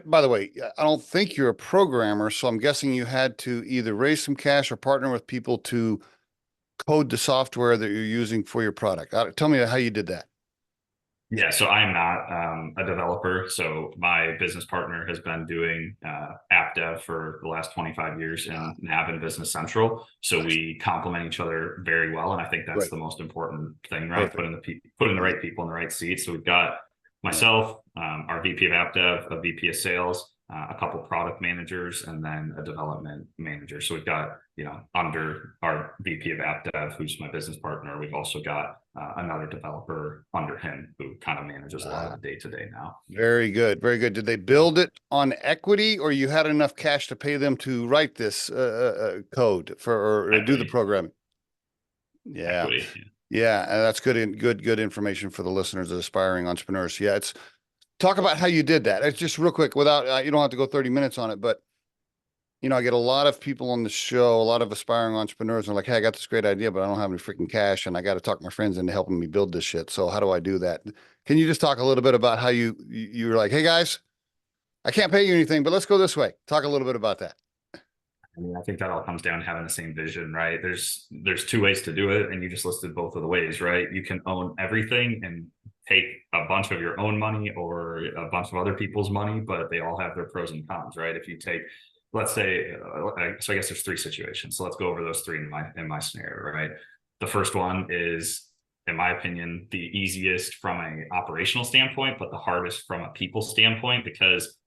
By the way, I don't think you're a programmer, so I'm guessing you had to either raise some cash or partner with people to code the software that you're using for your product. Tell me how you did that. Yeah, so I'm not a developer. So my business partner has been doing app dev for the last 25 years Ah, in Nav and Business Central. So nice. we complement each other very well, and I think that's Right. the most important thing, right? Perfect. Putting the Yeah. right people in the right seats. So we've got Yeah. myself, our VP of app dev, a VP of sales, a couple product managers, and then a development manager. So we've got, under our VP of app dev, who's my business partner, we've also got another developer under him who kind of manages a lot of Ah, the day to day now. very good. Very good. Did they build it on equity, or you had enough cash to pay them to write this code for or do the Equity, programming? Yeah. equity. Yeah, that's good information for the listeners, the aspiring entrepreneurs. Yeah, it's talk about how you did that. It's just real quick without you don't have to go 30 minutes on it, but I get a lot of people on the show, a lot of aspiring entrepreneurs are like, "Hey, I got this great idea, but I don't have any freaking cash and I got to talk my friends into helping me build this shit. So how do I do that?" Can you just talk a little bit about how you were like, "Hey guys, I can't pay you anything, but let's go this way." Talk a little bit about that. I mean, I think that all comes down to having the same vision, right? There's two ways to do it, and you just listed both of the ways, right? You can own everything and take a bunch of your own money or a bunch of other people's money, but they all have their pros and cons, right? If you take, let's say, so I guess there's three situations. So let's go over those three in my scenario, right? The first one is, in my opinion, the easiest from an operational standpoint, but the hardest from a people standpoint, because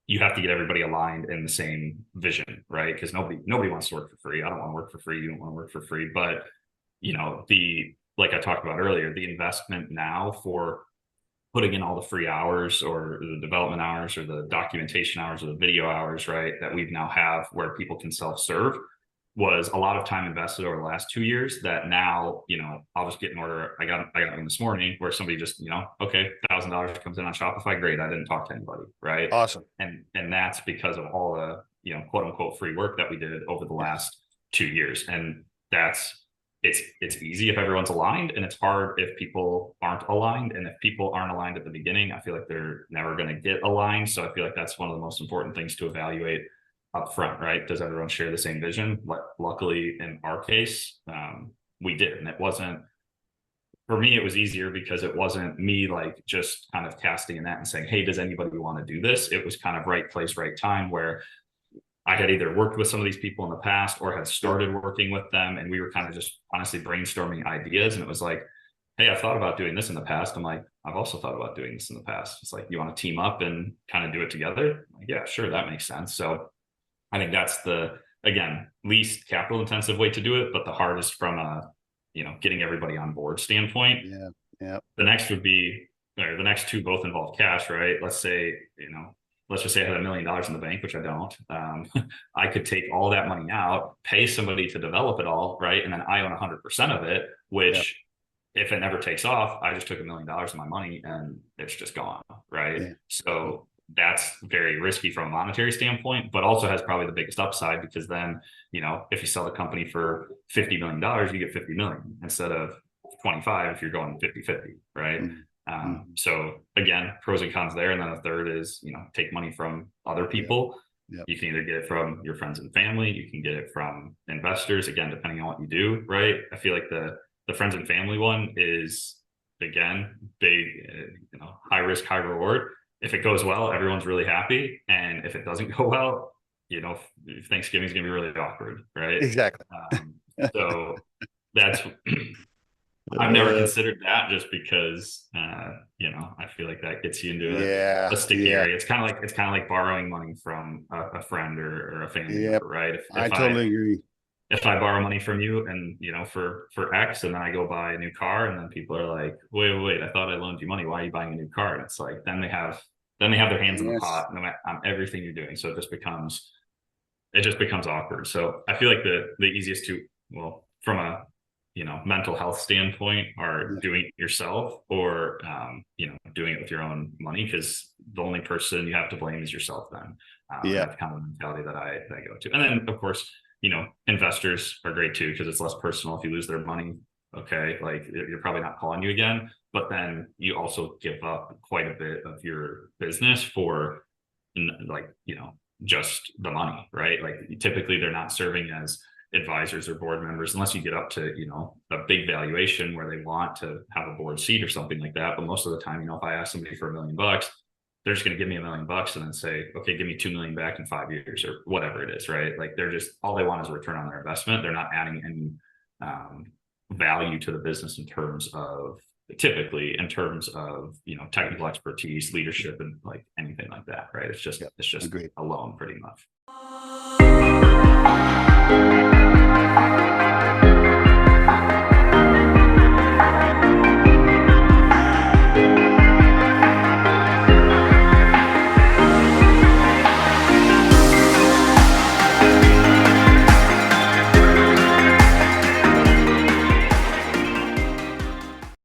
you have to get everybody aligned in the same vision, right? Because nobody wants to work for free. I don't want to work for free. You don't want to work for free. But the like I talked about earlier, the investment now for putting in all the free hours or the development hours or the documentation hours or the video hours, right, that we've now have where people can self-serve was a lot of time invested over the last 2 years that now, I'll just get an order. I got one this morning where somebody just, okay, $1,000 comes in on Shopify. Great. I didn't talk to anybody. Right. Awesome. And that's because of all the, quote unquote free work that we did over the Yes. last 2 years. And it's easy if everyone's aligned, and it's hard if people aren't aligned. And if people aren't aligned at the beginning, I feel like they're never going to get aligned. So I feel like that's one of the most important things to evaluate up front, right? Does everyone share the same vision? Luckily, in our case, we did, and it wasn't for me. It was easier because it wasn't me like just kind of casting a net and saying, "Hey, does anybody want to do this?" It was kind of right place, right time, where I had either worked with some of these people in the past or had Yeah. started working with them, and we were kind of just honestly brainstorming ideas. And it was like, "Hey, I thought about doing this in the past." I'm like, "I've also thought about doing this in the past." It's like, "You want to team up and kind of do it together?" I'm like, yeah, sure, that makes sense. So I think that's the, again, least capital intensive way to do it, but the hardest from a, getting everybody on board standpoint. Yeah. Yeah. The next would be, or the next two both involve cash, right? Let's say, let's just say I had $1 million in the bank, which I don't. I could take all that money out, pay somebody to develop it all, right? And then I own 100% of it, Yeah. which if it never takes off, I just took $1 million of my money and it's just gone, right? Yeah. So that's very risky from a monetary standpoint, but also has probably the biggest upside, because then, if you sell the company for $50 million, you get 50 million instead of 25 if you're going 50-50, right? Mm-hmm. Mm-hmm. So again, pros and cons there. And then the third is, take money from other Yeah. people. Yeah. You can either get it from your friends and family, you can get it from investors, again, depending on what you do, right? I feel like the friends and family one is, again, big, high risk, high reward. If it goes well, everyone's really happy. And if it doesn't go well, Thanksgiving's going to be really awkward, right? Exactly. Um, so that's, I've never Uh, considered that, just because, I feel like that gets you into a yeah. sticky Yeah. area. It's kind of like borrowing money from a friend or a family member, Yep. right? I totally agree. If I borrow money from you and, for X, and then I go buy a new car, and then people are like, wait, I thought I loaned you money. Why are you buying a new car? And it's like, then they have their hands in the Yes. pot on everything you're doing. So it just becomes awkward. So I feel like the easiest to, well, from a, mental health standpoint, are Yeah. doing it yourself, or, doing it with your own money, because the only person you have to blame is yourself then. And Yeah. that's kind of the mentality that I go to. And then of course, investors are great too, because it's less personal. If you lose their money, okay, like you're probably not calling you again, but then you also give up quite a bit of your business for like, just the money, right? Like typically they're not serving as advisors or board members unless you get up to, a big valuation where they want to have a board seat or something like that. But most of the time, if I ask somebody for $1 million, they're just going to give me $1 million and then say, okay, give me 2 million back in 5 years or whatever it is, right? Like they're just, all they want is a return on their investment. They're not adding any value to the business typically in terms of, technical expertise, leadership, and like anything like that, right? It's just Agreed. a loan pretty much.